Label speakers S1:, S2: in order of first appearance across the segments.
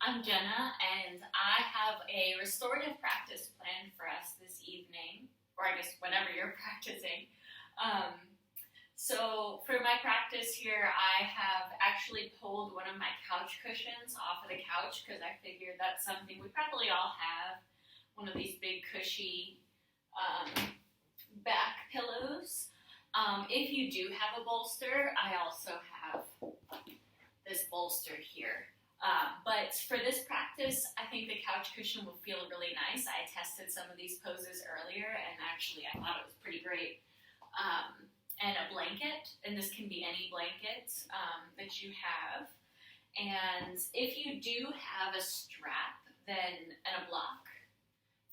S1: I'm Jenna, and I have a restorative practice planned for us this evening, or I guess whenever you're practicing. Um, so for my practice here, I have actually pulled one of my couch cushions off of the couch because I figured that's something we probably all have, one of these big cushy um, back pillows. If you do have a bolster, I also have this bolster here. But for this practice, I think the couch cushion will feel really nice. I tested some of these poses earlier, and actually I thought it was pretty great. And a blanket, and this can be any blanket that you have. And if you do have a strap and a block,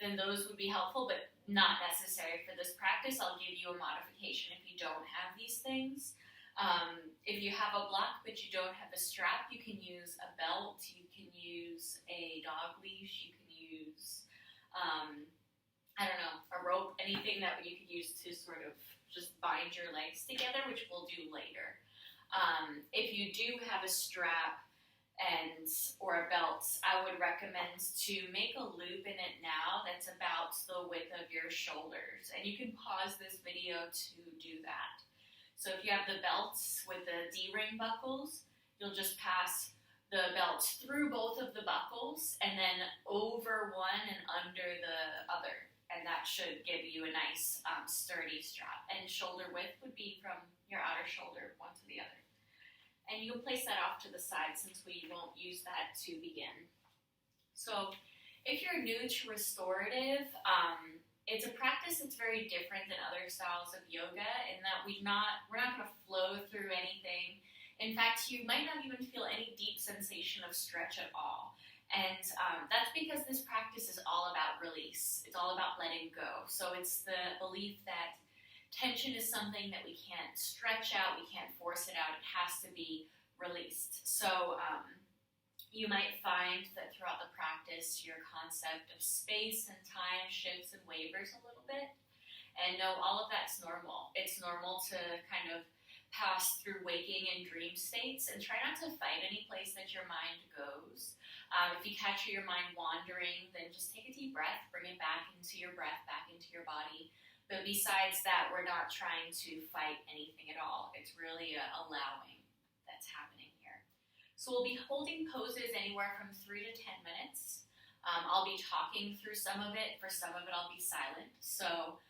S1: then those would be helpful, but not necessary for this practice. I'll give you a modification if you don't have these things. If you have a block but you don't have a strap, you can use a belt, you can use a dog leash, you can use, a rope, anything that you could use to sort of just bind your legs together, which we'll do later. If you do have a strap or a belt, I would recommend to make a loop in it now that's about the width of your shoulders. And you can pause this video to do that. So if you have the belts with the D-ring buckles, you'll just pass the belt through both of the buckles and then over one and under the other. And that should give you a nice sturdy strap. And shoulder width would be from your outer shoulder one to the other. And you'll place that off to the side since we won't use that to begin. So if you're new to restorative, it's a practice that's very different than other styles of yoga in that we're not going to flow through anything. In fact, you might not even feel any deep sensation of stretch at all. And that's because this practice is all about release. It's all about letting go. So it's the belief that tension is something that we can't stretch out, we can't force it out, it has to be released. So you might find that throughout the practice, your concept of space and time shifts and wavers a little bit. And no, all of that's normal. It's normal to kind of pass through waking and dream states and try not to fight any place that your mind goes. If you catch your mind wandering, then just take a deep breath, bring it back into your breath, back into your body. But besides that, we're not trying to fight anything at all. It's really allowing that's happening here. So we'll be holding poses anywhere from 3 to 10 minutes. I'll be talking through some of it. For some of it, I'll be silent. So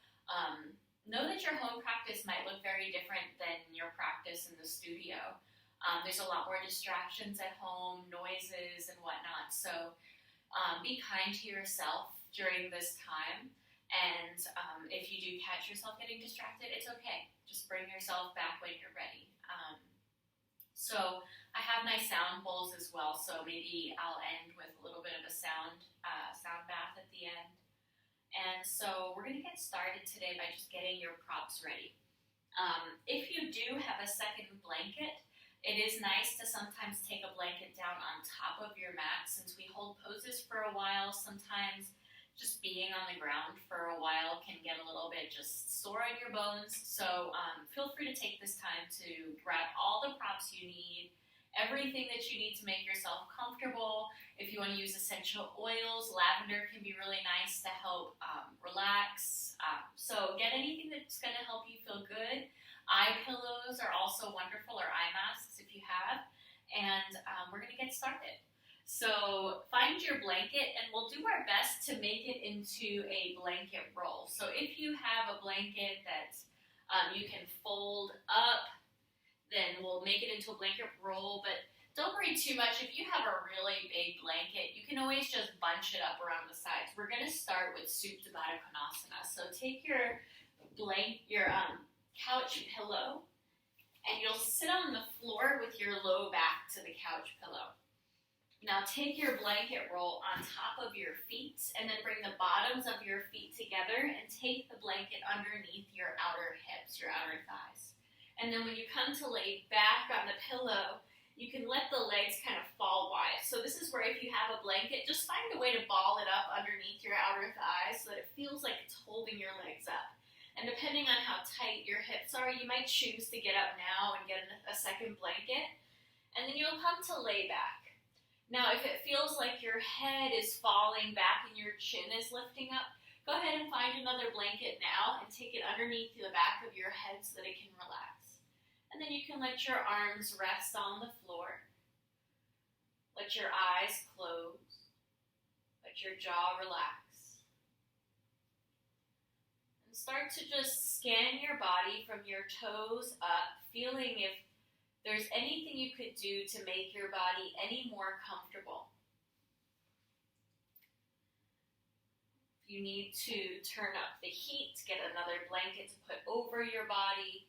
S1: know that your home practice might look very different than your practice in the studio. There's a lot more distractions at home, noises and whatnot. So be kind to yourself during this time. And if you do catch yourself getting distracted, it's okay. Just bring yourself back when you're ready. So I have my sound bowls as well, so maybe I'll end with a little bit of a sound bath at the end. And so we're going to get started today by just getting your props ready. If you do have a second blanket, it is nice to sometimes take a blanket down on top of your mat. Since we hold poses for a while, sometimes just being on the ground for a while can get a little bit just sore on your bones. So feel free to take this time to grab all the props you need, everything that you need to make yourself comfortable. If you want to use essential oils, lavender can be really nice to help relax. So get anything that's going to help you feel good. Eye pillows are also wonderful, or eye masks if you have. And we're going to get started. So find your blanket, and we'll do our best to make it into a blanket roll. So if you have a blanket that you can fold up, then we'll make it into a blanket roll. But don't worry too much. If you have a really big blanket, you can always just bunch it up around the sides. We're going to start with Supta Baddha Konasana. So take your couch pillow, and you'll sit on the floor with your low back to the couch pillow. Now take your blanket roll on top of your feet and then bring the bottoms of your feet together and take the blanket underneath your outer hips, your outer thighs. And then when you come to lay back on the pillow, you can let the legs kind of fall wide. So this is where if you have a blanket, just find a way to ball it up underneath your outer thighs so that it feels like it's holding your legs up. And depending on how tight your hips are, you might choose to get up now and get a second blanket. And then you'll come to lay back. Now, if it feels like your head is falling back and your chin is lifting up, go ahead and find another blanket now and take it underneath the back of your head so that it can relax. And then you can let your arms rest on the floor. Let your eyes close. Let your jaw relax. And start to just scan your body from your toes up, feeling if there's anything you could do to make your body any more comfortable. If you need to turn up the heat, get another blanket to put over your body.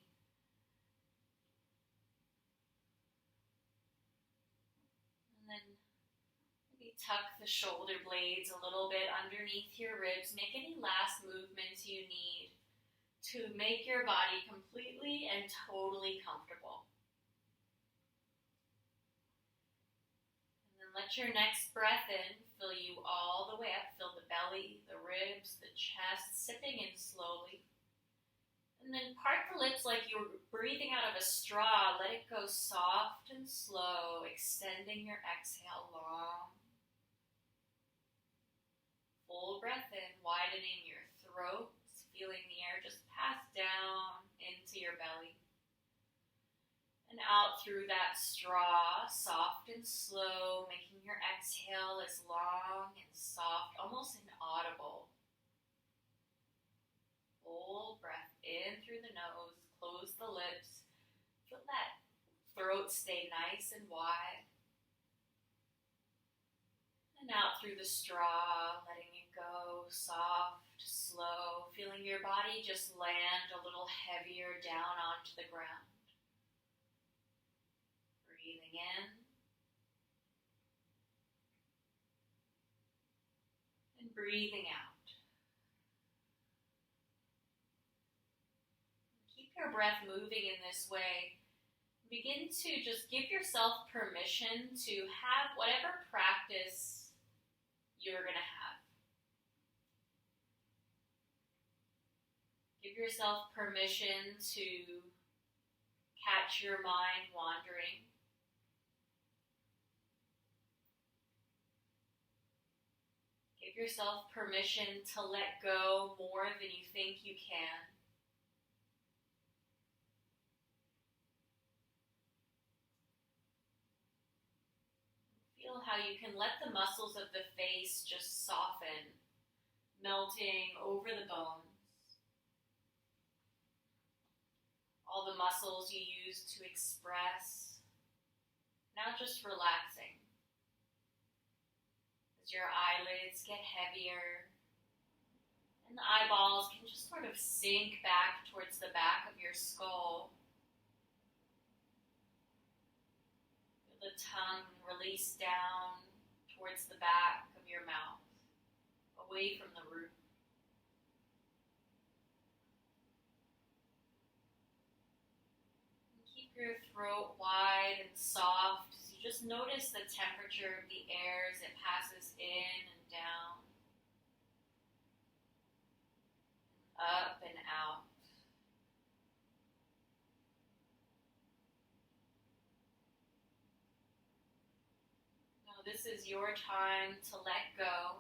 S1: And then maybe tuck the shoulder blades a little bit underneath your ribs. Make any last movements you need to make your body completely and totally comfortable. Let your next breath in fill you all the way up. Fill the belly, the ribs, the chest, sipping in slowly. And then part the lips like you're breathing out of a straw. Let it go soft and slow, extending your exhale long. Full breath in, widening your throat, feeling the air just pass down into your belly. And out through that straw, soft and slow, making your exhale as long and soft, almost inaudible. Full breath in through the nose, close the lips, feel that throat stay nice and wide. And out through the straw, letting it go, soft, slow, feeling your body just land a little heavier down onto the ground. Breathing in and breathing out. Keep your breath moving in this way. Begin to just give yourself permission to have whatever practice you're going to have. Give yourself permission to catch your mind wandering. Give yourself permission to let go more than you think you can. Feel how you can let the muscles of the face just soften, melting over the bones. All the muscles you use to express, now just relaxing. As your eyelids get heavier, and the eyeballs can just sort of sink back towards the back of your skull. Feel the tongue release down towards the back of your mouth, away from the roof. And keep your throat wide and soft as you just notice the temperature of the air as it passes in and down, up and out. This is your time to let go.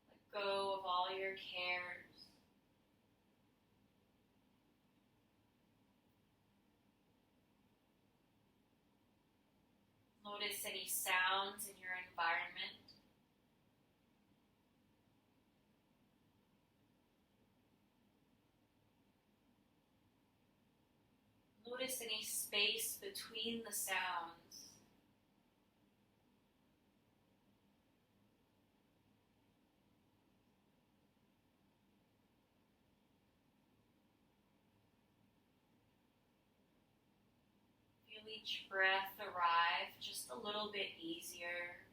S1: Let go of all your cares. Notice any sounds in your environment. Notice any space between the sounds. Feel each breath arrive just a little bit easier.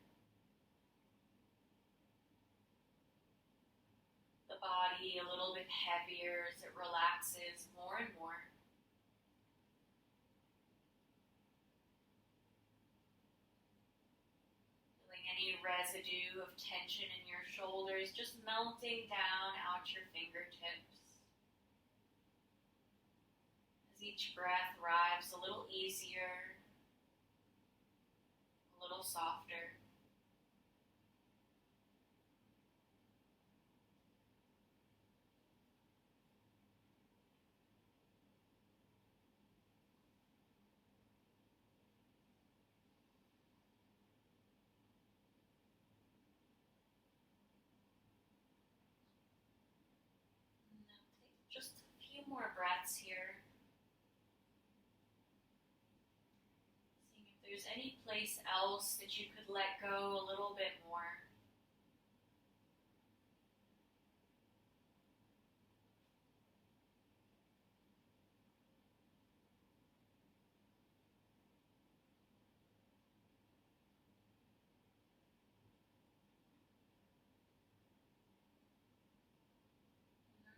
S1: The body a little bit heavier as it relaxes more and more. Any residue of tension in your shoulders just melting down out your fingertips. As Each breath arrives a little easier, a little softer. And now take just a few more breaths here. Seeing if there's any place else that you could let go a little bit more.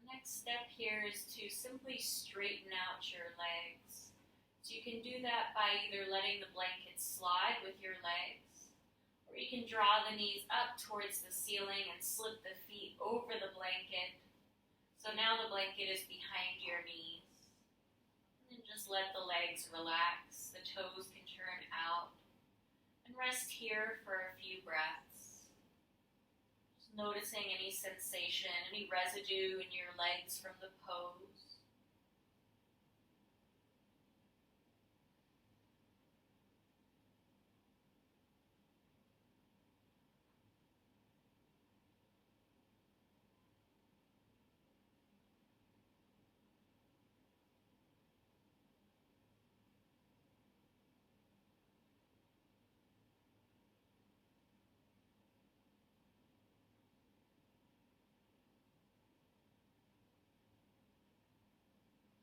S1: Next step here is to simply straighten out your legs. So you can do that by either letting the blanket slide with your legs, or you can draw the knees up towards the ceiling and slip the feet over the blanket. So now the blanket is behind your knees. And then just let the legs relax, the toes can turn out, and rest here for a few breaths. Noticing any sensation, any residue in your legs from the pose.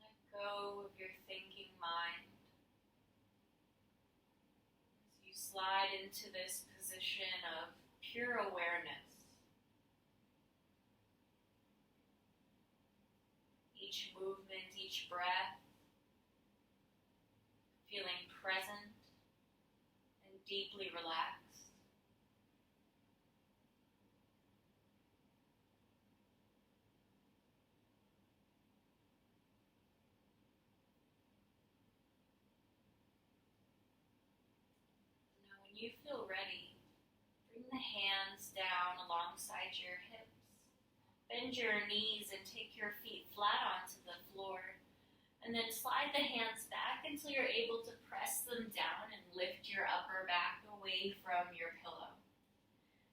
S1: Let go of your thinking mind as you slide into this position of pure awareness. Each movement, each breath, feeling present and deeply relaxed. Now when you feel ready, bring the hands down alongside your hips. Bend your knees and take your feet flat onto the floor. And then slide the hands back until you're able to press them down and lift your upper back away from your pillow.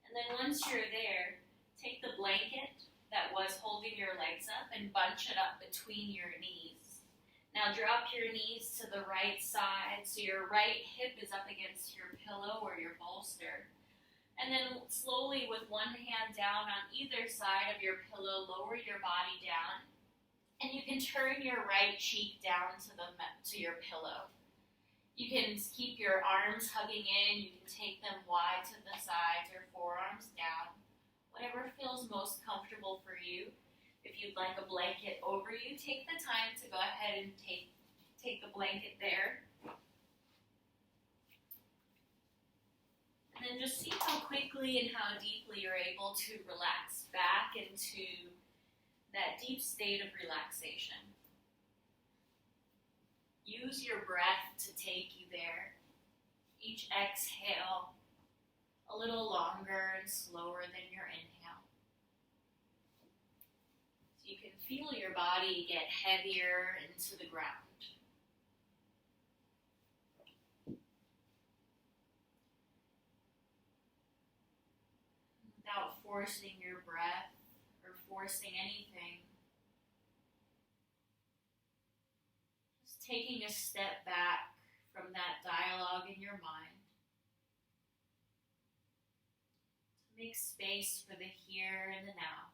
S1: And then once you're there, take the blanket that was holding your legs up and bunch it up between your knees. Now drop your knees to the right side so your right hip is up against your pillow or your bolster. And then slowly with one hand down on either side of your pillow, lower your body down. And you can turn your right cheek down to your pillow. You can keep your arms hugging in. You can take them wide to the sides or forearms down. Whatever feels most comfortable for you. If you'd like a blanket over you, take the time to go ahead and take the blanket there. And then just see how quickly and how deeply you're able to relax back into that deep state of relaxation. Use your breath to take you there. Each exhale a little longer and slower than your inhale. So you can feel your body get heavier into the ground. Without forcing your breath or forcing anything. Just taking a step back from that dialogue in your mind to make space for the here and the now.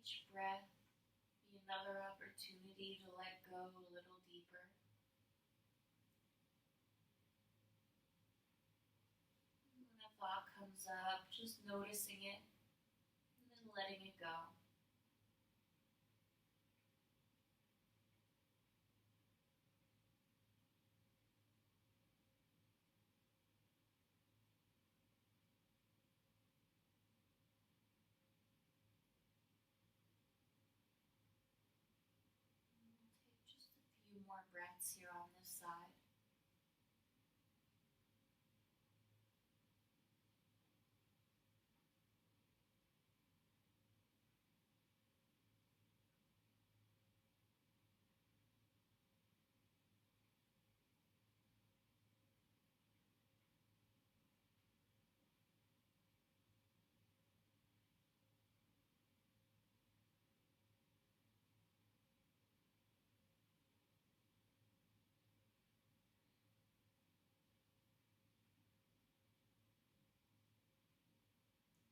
S1: each breath be another opportunity to let go a little deeper. When a thought comes up, just noticing it and then letting it go. We'll take just a few more breaths here on this side.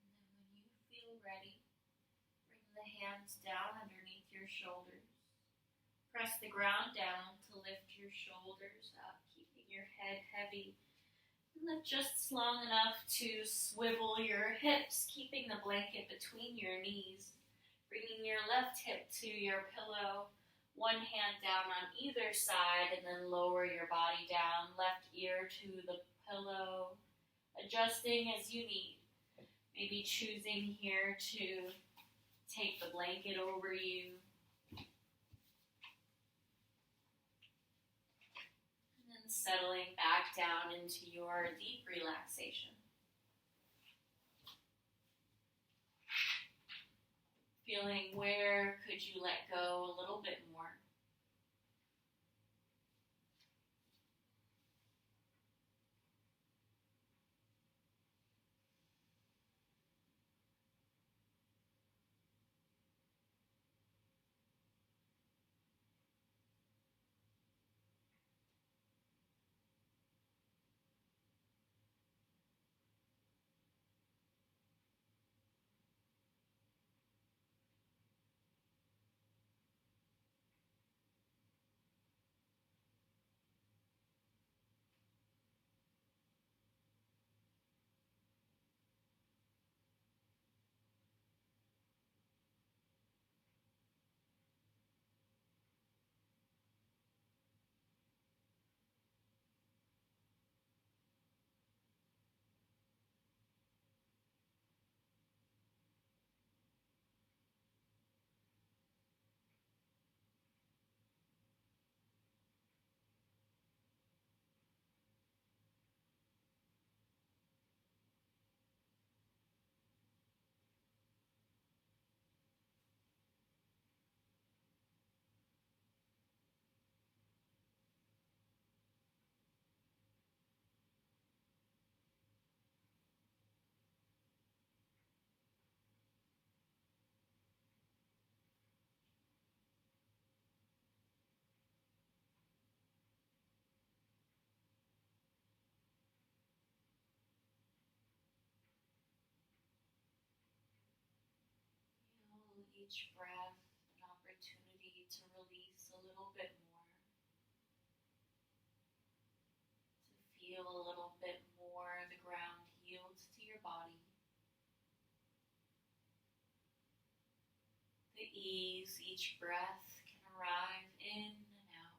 S1: And then when you feel ready, bring the hands down underneath your shoulders. Press the ground down to lift your shoulders up, keeping your head heavy. And lift just long enough to swivel your hips, keeping the blanket between your knees. Bringing your left hip to your pillow, one hand down on either side, and then lower your body down, left ear to the pillow, adjusting as you need. Maybe choosing here to take the blanket over you. And then settling back down into your deep relaxation. Feeling where could you let go a little bit more. Feel each breath an opportunity to release a little bit more, to feel a little bit more the ground yields to your body. The ease each breath can arrive in and out.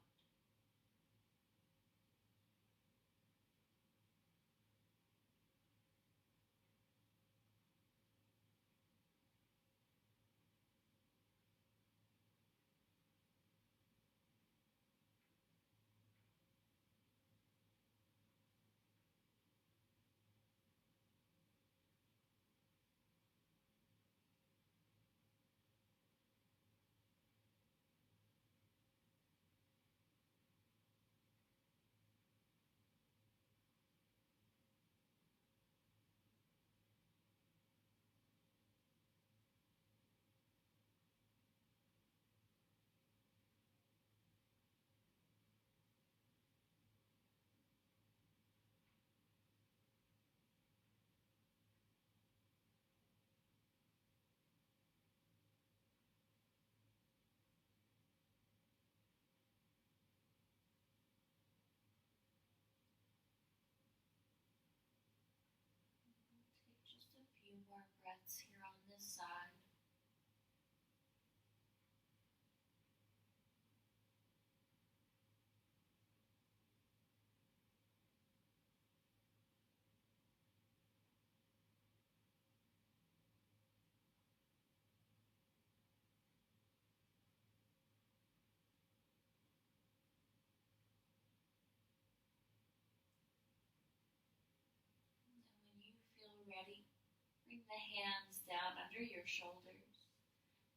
S1: hands down under your shoulders.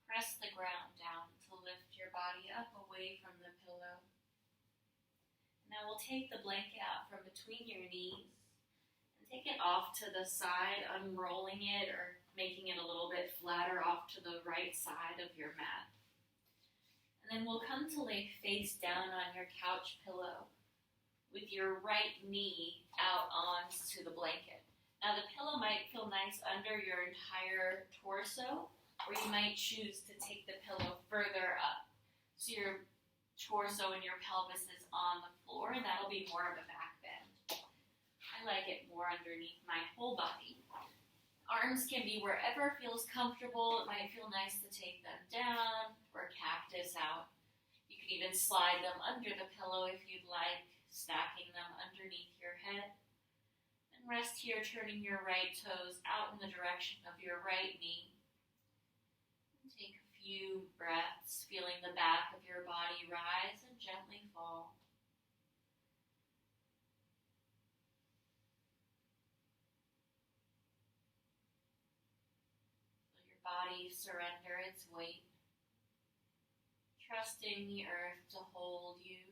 S1: Press the ground down to lift your body up away from the pillow. Now we'll take the blanket out from between your knees and take it off to the side, unrolling it or making it a little bit flatter off to the right side of your mat. And then we'll come to lay face down on your couch pillow with your right knee out onto the blanket. Now the pillow might feel nice under your entire torso, or you might choose to take the pillow further up. So your torso and your pelvis is on the floor, and that'll be more of a back bend. I like it more underneath my whole body. Arms can be wherever feels comfortable. It might feel nice to take them down or cactus out. You can even slide them under the pillow if you'd like, stacking them underneath your head. And rest here, turning your right toes out in the direction of your right knee. And take a few breaths, feeling the back of your body rise and gently fall. Body surrender its weight, trusting the earth to hold you.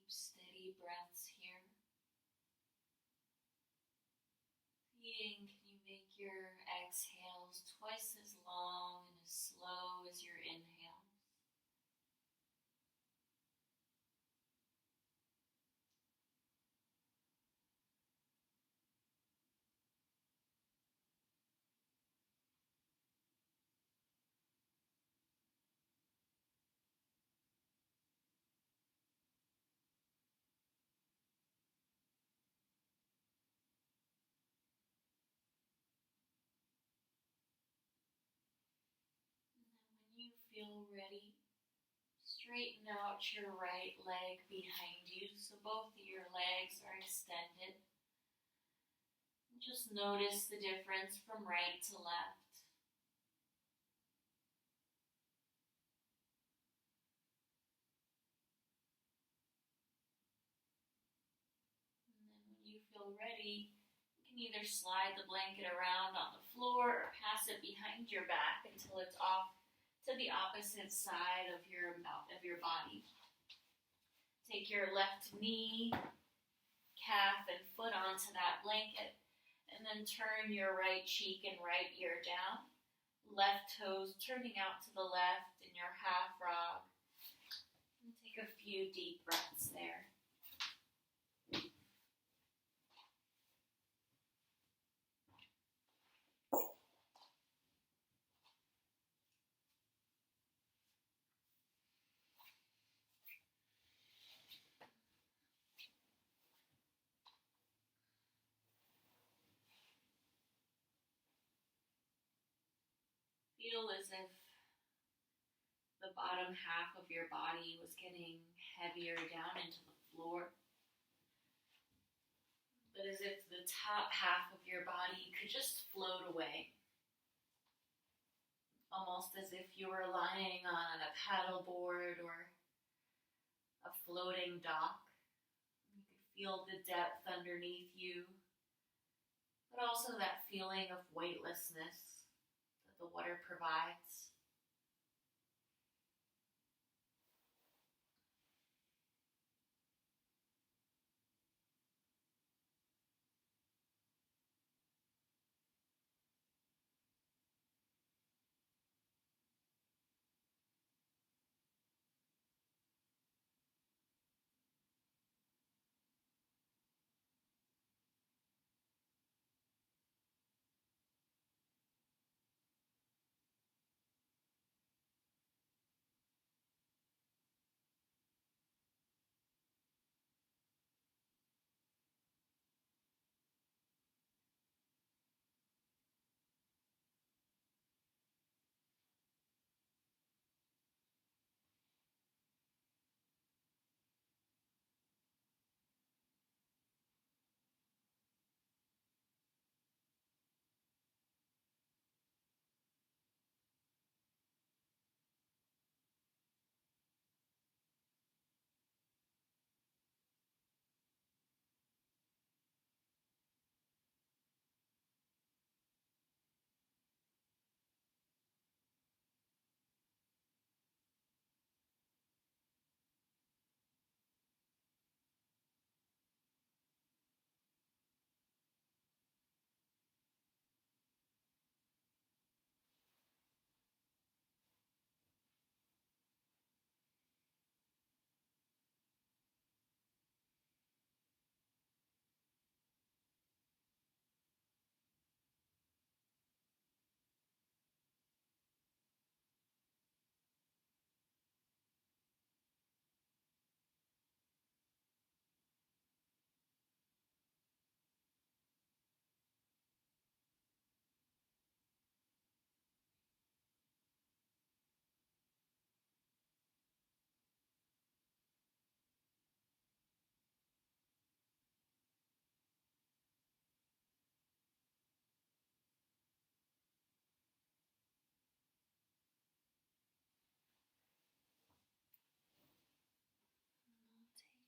S1: Steady breaths here. Can you make your exhales twice as long and as slow as your inhales? When you feel ready, straighten out your right leg behind you so both of your legs are extended. And just notice the difference from right to left. And then when you feel ready, you can either slide the blanket around on the floor or pass it behind your back until it's off to the opposite side of your body. Take your left knee, calf, and foot onto that blanket, and then turn your right cheek and right ear down. Left toes turning out to the left in your half frog. And take a few deep breaths there. Feel as if the bottom half of your body was getting heavier down into the floor. But as if the top half of your body could just float away. Almost as if you were lying on a paddleboard or a floating dock. You could feel the depth underneath you, but also that feeling of weightlessness that the water provides.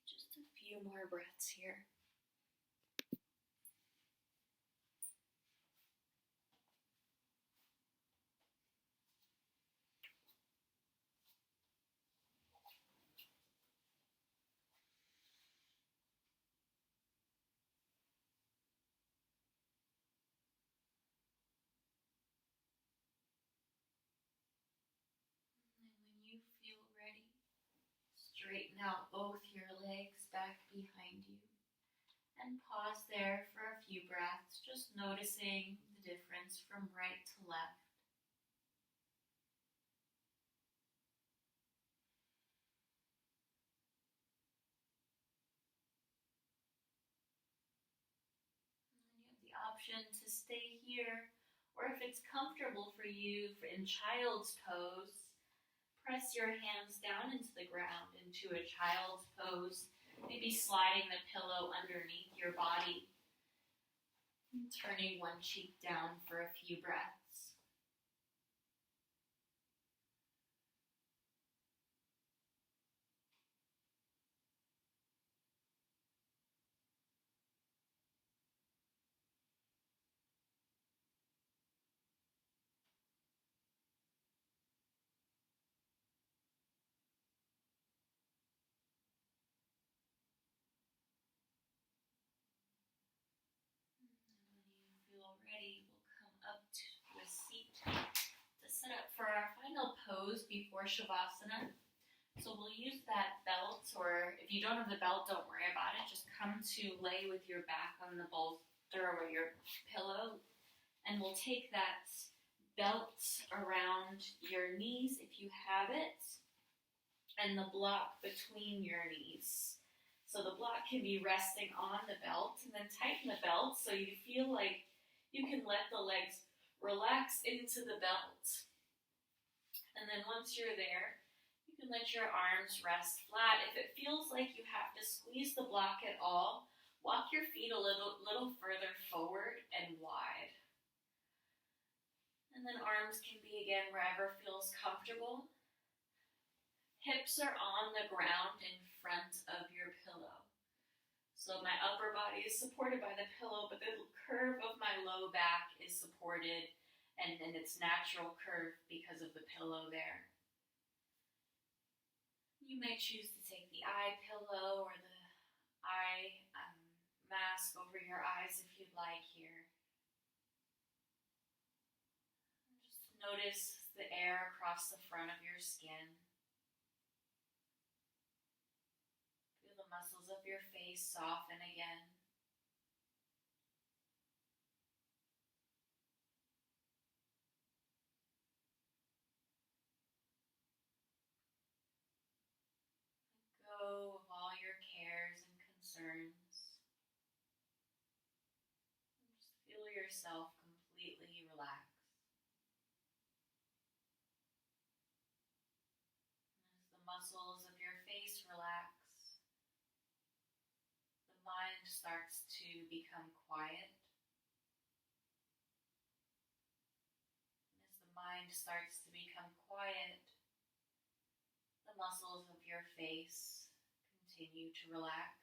S1: Just a few more breaths here. And when you feel ready, straighten out both your legs back behind you. And pause there for a few breaths, just noticing the difference from right to left. And then you have the option to stay here, or if it's comfortable for you in child's pose, press your hands down into the ground into a child's pose, maybe sliding the pillow underneath your body, and turning one cheek down for a few breaths. pose before Shavasana. So we'll use that belt, or if you don't have the belt, don't worry about it. Just come to lay with your back on the bolster or your pillow, and we'll take that belt around your knees if you have it, and the block between your knees. So the block can be resting on the belt, and then tighten the belt so you feel like you can let the legs relax into the belt. And then once you're there, you can let your arms rest flat. If it feels like you have to squeeze the block at all, walk your feet a little further forward and wide. And then arms can be, again, wherever feels comfortable. Hips are on the ground in front of your pillow. So my upper body is supported by the pillow, but the curve of my low back is supported and in its natural curve because of the pillow there. You may choose to take the eye pillow or the eye mask over your eyes if you'd like here. Just notice the air across the front of your skin. Feel the muscles of your face soften again. Go of all your cares and concerns. Just feel yourself completely relax. As the muscles of your face relax, the mind starts to become quiet. And as the mind starts to become quiet, the muscles of your face continue to relax.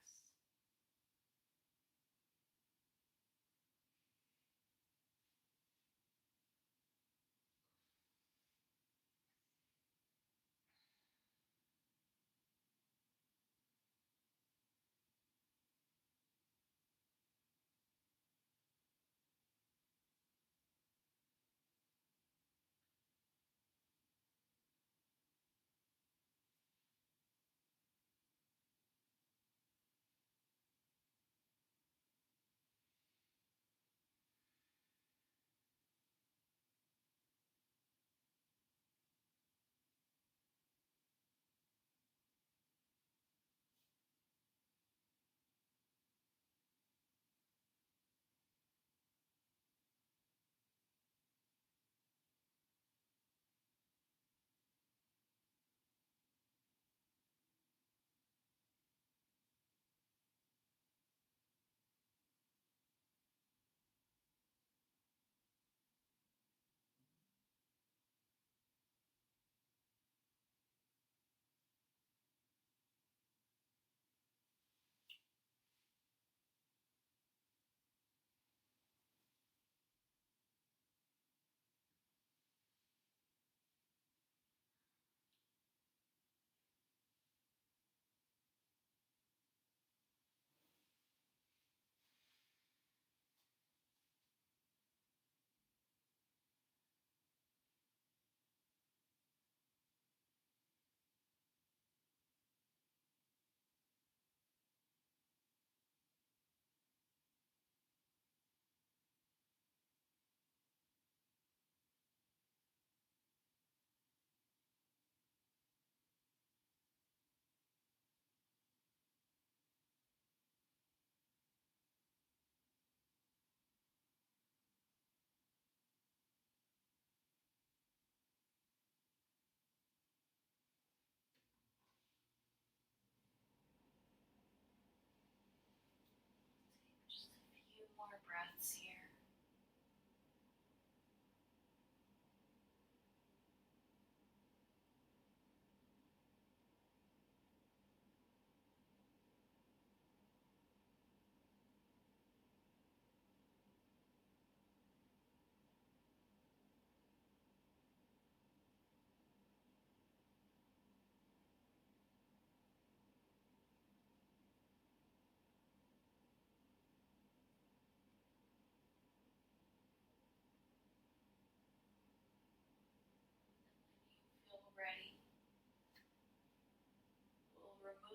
S1: Just a few more breaths here.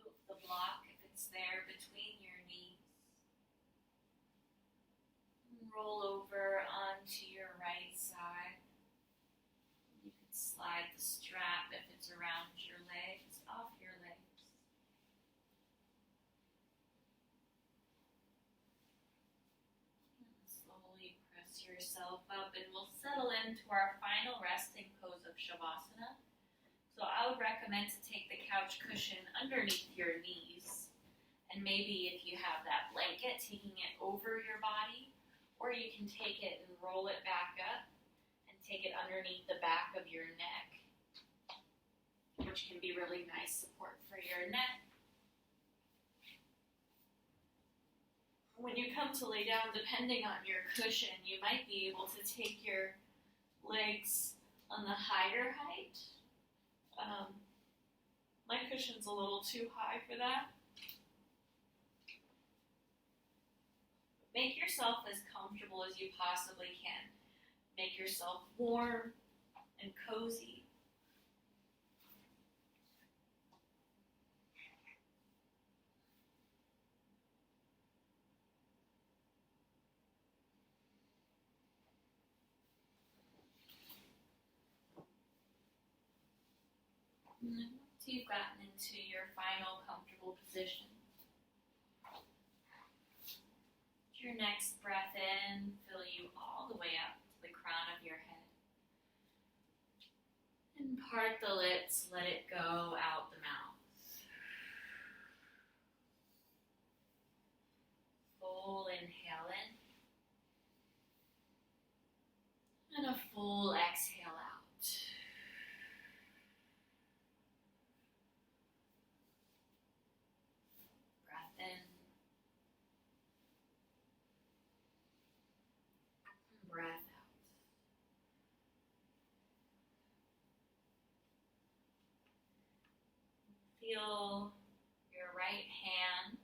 S1: Move the block if it's there between your knees. Roll over onto your right side. You can slide the strap if it's around your legs, off your legs. And slowly press yourself up, and we'll settle into our final resting pose of Shavasana. So I would recommend to take the couch cushion underneath your knees, and maybe if you have that blanket, taking it over your body, or you can take it and roll it back up and take it underneath the back of your neck, which can be really nice support for your neck. When you come to lay down, depending on your cushion, you might be able to take your legs on the higher height. My cushion's a little too high for that. Make yourself as comfortable as you possibly can. Make yourself warm and cozy. Once you've gotten into your final comfortable position, your next breath in, fill you all the way up to the crown of your head. And part the lips, let it go out the mouth. Full inhale in. And a full exhale out. Breath in. Breath out. Feel your right hand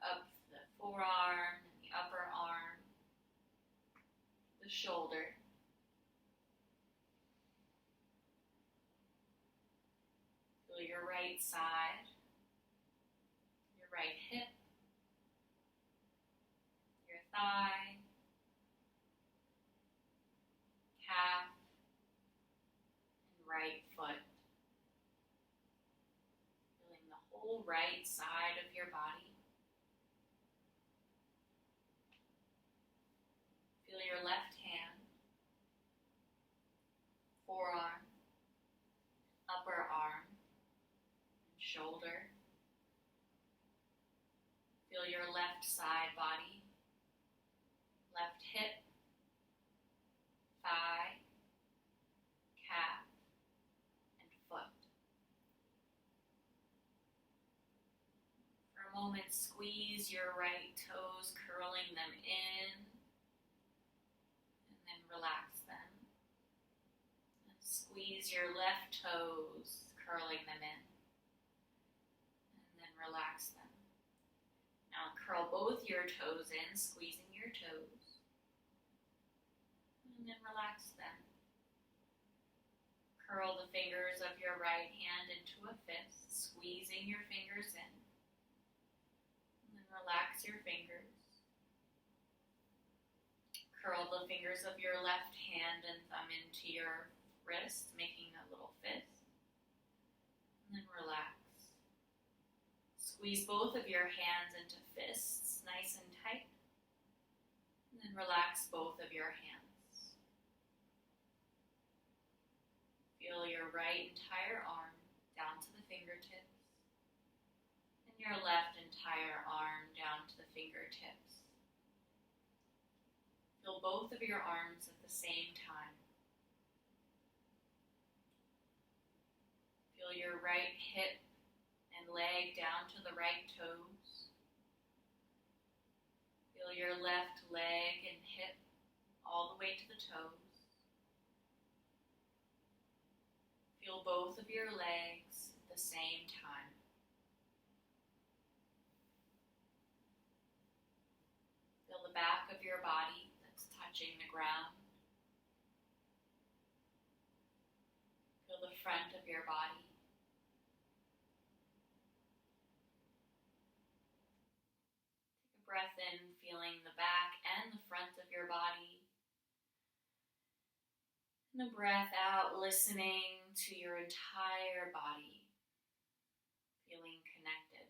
S1: up the forearm and the upper arm, the shoulder. Feel your right side, your right hip, your thigh, calf, and right foot. Feeling the whole right side of your body. Feel your left hand, forearm, upper arm, and shoulder. Feel your left side body, left hip, thigh, calf, and foot. For a moment, squeeze your right toes, curling them in, and then relax them. And squeeze your left toes, curling them in, and then relax them. Now curl both your toes in, squeezing your toes, and then relax them. Curl the fingers of your right hand into a fist, squeezing your fingers in, and then relax your fingers. Curl the fingers of your left hand and thumb into your wrist, making a little fist, and then relax. Squeeze both of your hands into fists, nice and tight, and then relax both of your hands. Feel your right entire arm down to the fingertips, and your left entire arm down to the fingertips. Feel both of your arms at the same time. Feel your right hip and leg down to the right toes. Feel your left leg and hip all the way to the toes. Feel both of your legs at the same time. Feel the back of your body that's touching the ground. Feel the front of your body. breath in, feeling the back and the front of your body. And the breath out, listening to your entire body, feeling connected.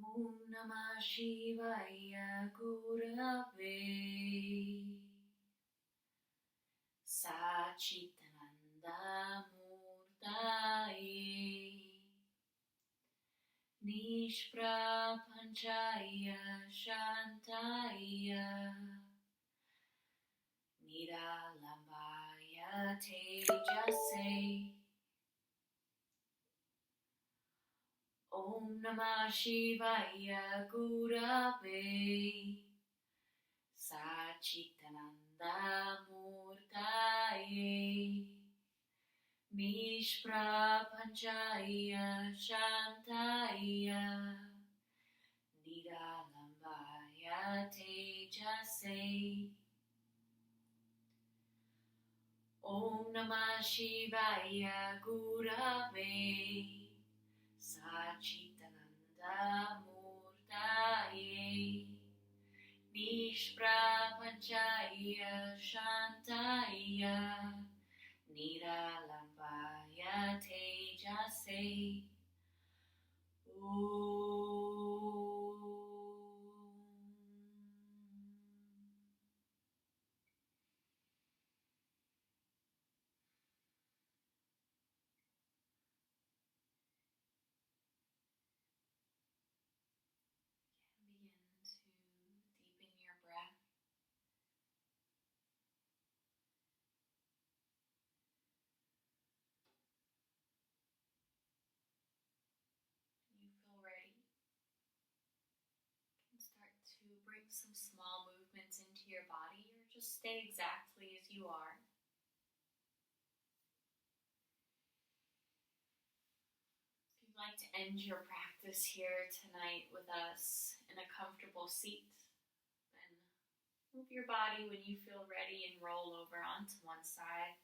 S1: Om Namah Shivaya Gurave Sachitananda Murtaye Nishprapanchaya Shantaya Niralambaya Tejase Om Namah Shivaya Gurave Sachitananda Murtaye Nishprapanchaya Shantaya Niralambaya Tejase Om Namah Shivaya Gurave Sachitananda Murtaye Nishprapanchaya Shantaya Niralambaya Tejase Begin to deepen your breath. When you feel ready, you can start to bring some small movements into your body, or just stay exactly as you are. If you'd like to end your practice here tonight with us in a comfortable seat, then move your body when you feel ready and roll over onto one side.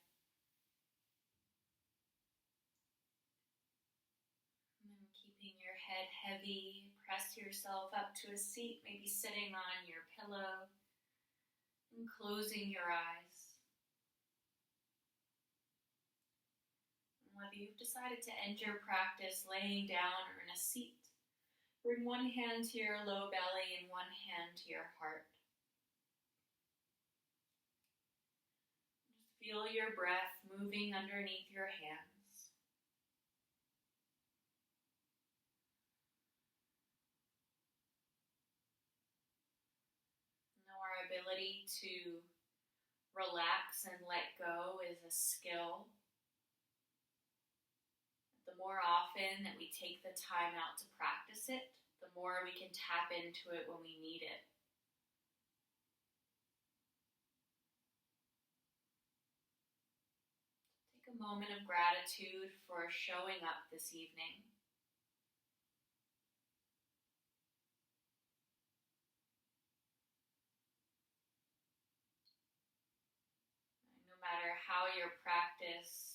S1: And then keeping your head heavy, press yourself up to a seat, maybe sitting on your pillow and closing your eyes. And whether you've decided to end your practice laying down or in a seat, bring one hand to your low belly and one hand to your heart. Just feel your breath moving underneath your hands. Our ability to relax and let go is a skill. The more often that we take the time out to practice it, the more we can tap into it when we need it. Take a moment of gratitude for showing up this evening. No matter how your practice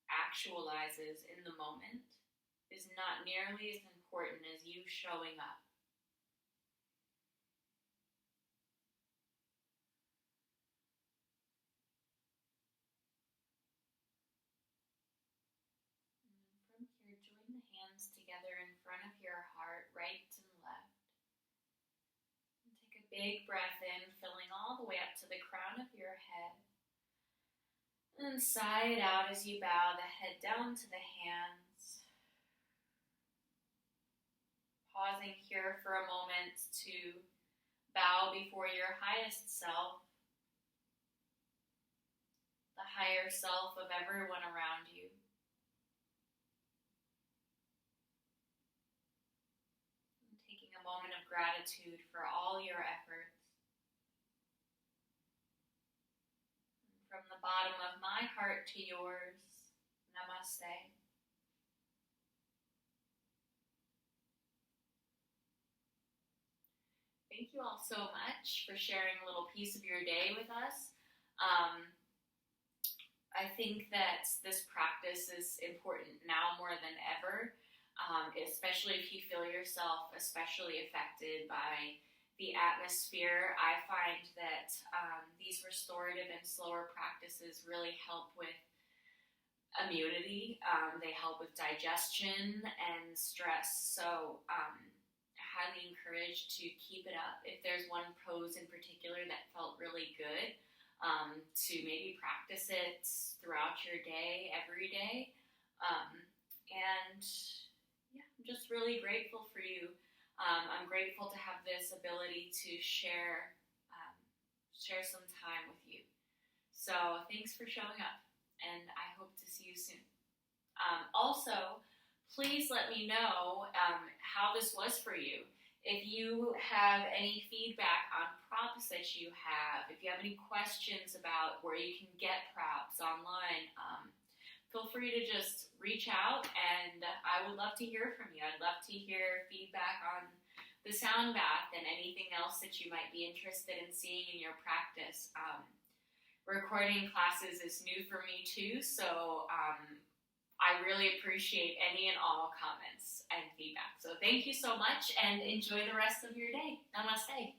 S1: actualizes in the moment, is not nearly as important as you showing up. And from here, join the hands together in front of your heart, right and left. And take a big breath in, filling all the way up to the crown of your head. And then sigh it out as you bow the head down to the hands. Pausing here for a moment to bow before your highest self, the higher self of everyone around you. And taking a moment of gratitude for all your efforts. And from the bottom of my heart to yours, namaste. Thank you all so much for sharing a little piece of your day with us. I think that this practice is important now more than ever. especially if you feel yourself especially affected by the atmosphere. I find that these restorative and slower practices really help with immunity. They help with digestion and stress. So highly encouraged to keep it up. If there's one pose in particular that felt really good, to maybe practice it throughout your day, every day. And yeah, I'm just really grateful for you. I'm grateful to have this ability to share some time with you. So thanks for showing up, and I hope to see you soon. Also, please let me know how this was for you. If you have any feedback on props that you have, if you have any questions about where you can get props online, feel free to just reach out, and I would love to hear from you. I'd love to hear feedback on the sound bath and anything else that you might be interested in seeing in your practice. Recording classes is new for me too, so I really appreciate any and all comments and feedback. So thank you so much, and enjoy the rest of your day. Namaste.